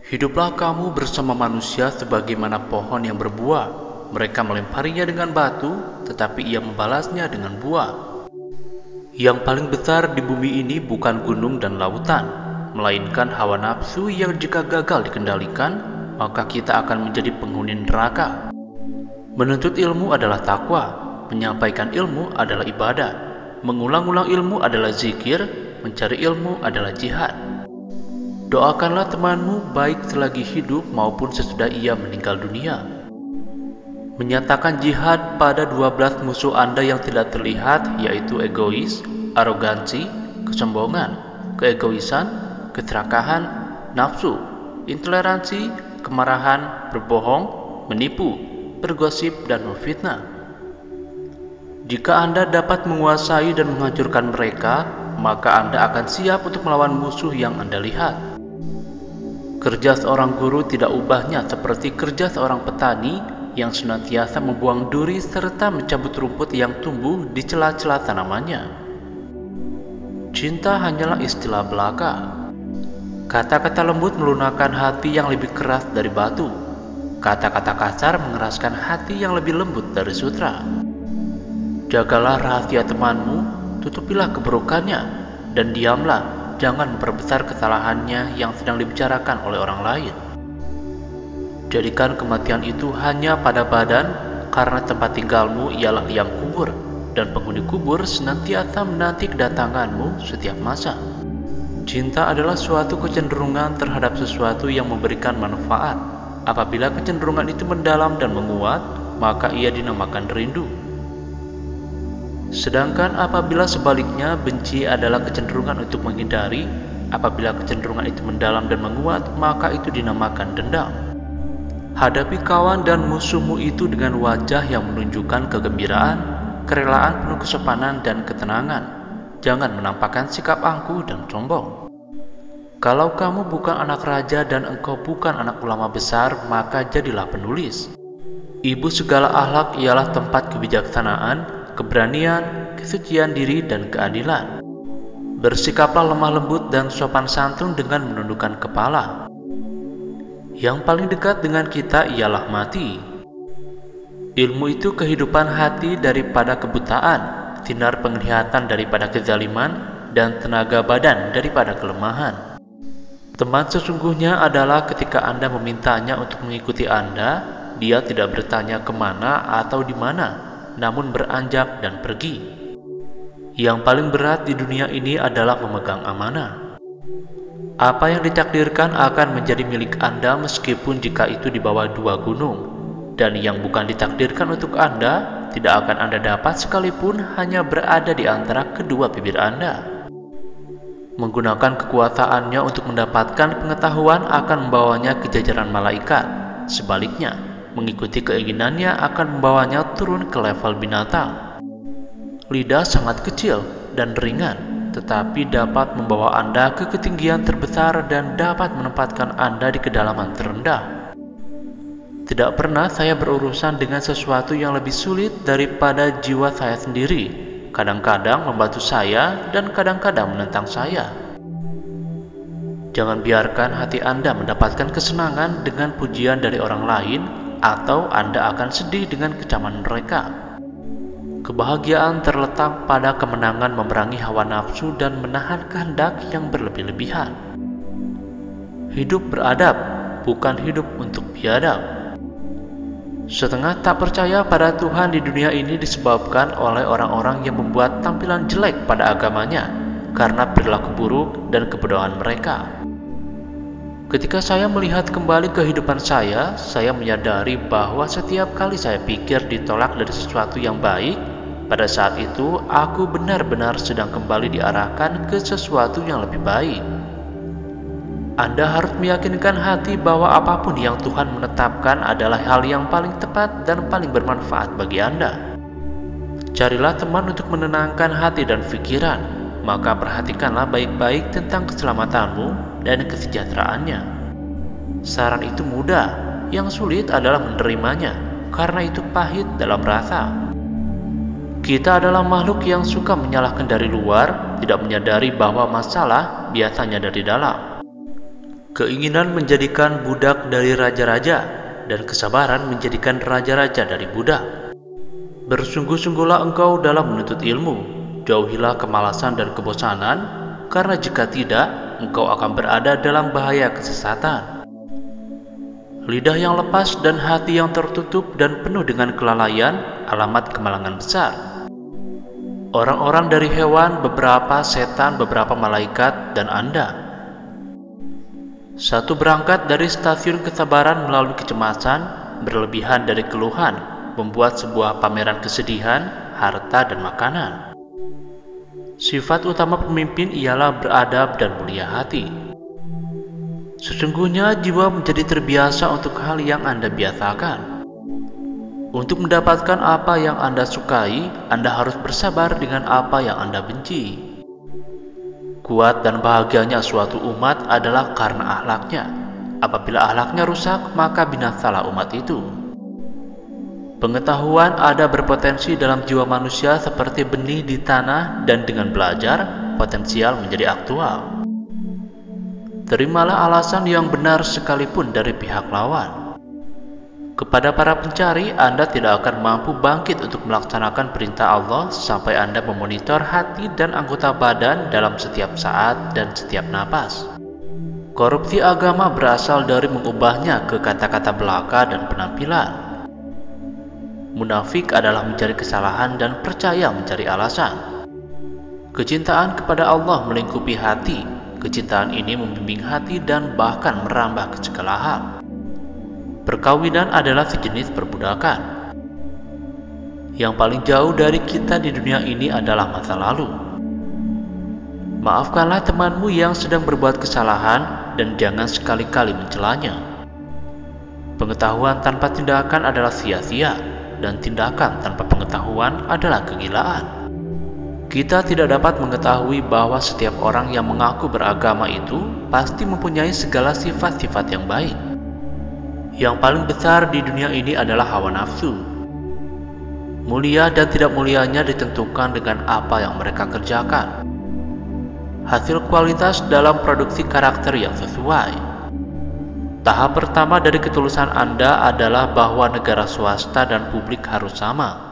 Hiduplah kamu bersama manusia sebagaimana pohon yang berbuah. Mereka melemparinya dengan batu, tetapi ia membalasnya dengan buah. Yang paling besar di bumi ini bukan gunung dan lautan, melainkan hawa nafsu yang jika gagal dikendalikan, maka kita akan menjadi penghuni neraka. Menuntut ilmu adalah takwa, menyampaikan ilmu adalah ibadah, mengulang-ulang ilmu adalah zikir, mencari ilmu adalah jihad. Doakanlah temanmu baik selagi hidup maupun sesudah ia meninggal dunia. Menyatakan jihad pada 12 musuh Anda yang tidak terlihat, yaitu egois, arogansi, kesombongan, keegoisan, keserakahan, nafsu, intoleransi, kemarahan, berbohong, menipu, bergosip, dan memfitnah. Jika Anda dapat menguasai dan menghancurkan mereka, maka Anda akan siap untuk melawan musuh yang Anda lihat. Kerja seorang guru tidak ubahnya seperti kerja seorang petani yang senantiasa membuang duri serta mencabut rumput yang tumbuh di celah-celah tanamannya. Cinta hanyalah istilah belaka. Kata-kata lembut melunakkan hati yang lebih keras dari batu. Kata-kata kasar mengeraskan hati yang lebih lembut dari sutra. Jagalah rahasia temanmu, tutupilah keburukannya, dan diamlah. Jangan memperbesar kesalahannya yang sedang dibicarakan oleh orang lain. Jadikan kematian itu hanya pada badan, karena tempat tinggalmu ialah liang kubur, dan penghuni kubur senantiasa menanti kedatanganmu setiap masa. Cinta adalah suatu kecenderungan terhadap sesuatu yang memberikan manfaat. Apabila kecenderungan itu mendalam dan menguat, maka ia dinamakan rindu. Sedangkan apabila sebaliknya, benci adalah kecenderungan untuk menghindari. Apabila kecenderungan itu mendalam dan menguat, maka itu dinamakan dendam. Hadapi kawan dan musuhmu itu dengan wajah yang menunjukkan kegembiraan, kerelaan penuh kesopanan dan ketenangan. Jangan menampakkan sikap angkuh dan sombong. Kalau kamu bukan anak raja dan engkau bukan anak ulama besar, maka jadilah penulis. Ibu segala akhlak ialah tempat kebijaksanaan, keberanian, kesucian diri, dan keadilan. Bersikaplah lemah lembut dan sopan santun dengan menundukkan kepala. Yang paling dekat dengan kita ialah mati. Ilmu itu kehidupan hati daripada kebutaan, sinar penglihatan daripada kezaliman, dan tenaga badan daripada kelemahan. Teman sesungguhnya adalah ketika Anda memintanya untuk mengikuti Anda, dia tidak bertanya kemana atau di mana, namun beranjak dan pergi. Yang paling berat di dunia ini adalah memegang amanah. Apa yang ditakdirkan akan menjadi milik Anda meskipun jika itu di bawah 2 gunung, dan yang bukan ditakdirkan untuk Anda tidak akan Anda dapat sekalipun hanya berada di antara kedua bibir Anda. Menggunakan kekuasaannya untuk mendapatkan pengetahuan akan membawanya ke jajaran malaikat. Sebaliknya, mengikuti keinginannya akan membawanya turun ke level binatang. Lidah sangat kecil dan ringan, tetapi dapat membawa Anda ke ketinggian terbesar dan dapat menempatkan Anda di kedalaman terendah. Tidak pernah saya berurusan dengan sesuatu yang lebih sulit daripada jiwa saya sendiri. Kadang-kadang membantu saya dan kadang-kadang menentang saya. Jangan biarkan hati Anda mendapatkan kesenangan dengan pujian dari orang lain, atau Anda akan sedih dengan kecaman mereka. Kebahagiaan terletak pada kemenangan memerangi hawa nafsu dan menahan kehendak yang berlebih-lebihan. Hidup beradab, bukan hidup untuk biadab. Setengah tak percaya pada Tuhan di dunia ini disebabkan oleh orang-orang yang membuat tampilan jelek pada agamanya karena perilaku buruk dan kebodohan mereka. Ketika saya melihat kembali kehidupan saya menyadari bahwa setiap kali saya pikir ditolak dari sesuatu yang baik, pada saat itu aku benar-benar sedang kembali diarahkan ke sesuatu yang lebih baik. Anda harus meyakinkan hati bahwa apapun yang Tuhan menetapkan adalah hal yang paling tepat dan paling bermanfaat bagi Anda. Carilah teman untuk menenangkan hati dan pikiran, maka perhatikanlah baik-baik tentang keselamatanmu dan kesejahteraannya. Saran itu mudah, yang sulit adalah menerimanya, karena itu pahit dalam rasa. Kita adalah makhluk yang suka menyalahkan dari luar, tidak menyadari bahwa masalah biasanya dari dalam. keinginan menjadikan budak dari raja-raja, dan kesabaran menjadikan raja-raja dari budak. Bersungguh-sungguhlah engkau dalam menuntut ilmu, jauhilah kemalasan dan kebosanan, karena jika tidak, engkau akan berada dalam bahaya kesesatan. Lidah yang lepas dan hati yang tertutup dan penuh dengan kelalaian, alamat kemalangan besar. Orang-orang dari hewan, beberapa setan, beberapa malaikat, dan Anda. Satu berangkat dari stasiun kesabaran melalui kecemasan, berlebihan dari keluhan, membuat sebuah pameran kesedihan, harta, dan makanan. Sifat utama pemimpin ialah beradab dan mulia hati. Sesungguhnya jiwa menjadi terbiasa untuk hal yang Anda biasakan. Untuk mendapatkan apa yang Anda sukai, Anda harus bersabar dengan apa yang Anda benci. Kuat dan bahagianya suatu umat adalah karena akhlaknya. Apabila akhlaknya rusak, maka binasalah umat itu. Pengetahuan ada berpotensi dalam jiwa manusia seperti benih di tanah, dan dengan belajar, potensial menjadi aktual. Terimalah alasan yang benar sekalipun dari pihak lawan. Kepada para pencari, Anda tidak akan mampu bangkit untuk melaksanakan perintah Allah sampai Anda memonitor hati dan anggota badan dalam setiap saat dan setiap napas. Korupsi agama berasal dari mengubahnya ke kata-kata belaka dan penampilan. Munafik adalah mencari kesalahan dan percaya mencari alasan. Kecintaan kepada Allah melingkupi hati. Kecintaan ini membimbing hati dan bahkan merambah ke segala hal. Perkawinan adalah sejenis perbudakan. Yang paling jauh dari kita di dunia ini adalah masa lalu. Maafkanlah temanmu yang sedang berbuat kesalahan dan jangan sekali-kali mencelanya. Pengetahuan tanpa tindakan adalah sia-sia, dan tindakan tanpa pengetahuan adalah kegilaan. Kita tidak dapat mengetahui bahwa setiap orang yang mengaku beragama itu pasti mempunyai segala sifat-sifat yang baik. Yang paling besar di dunia ini adalah hawa nafsu. Mulia dan tidak mulianya ditentukan dengan apa yang mereka kerjakan. Hasil kualitas dalam produksi karakter yang sesuai. Tahap pertama dari ketulusan Anda adalah bahwa negara swasta dan publik harus sama.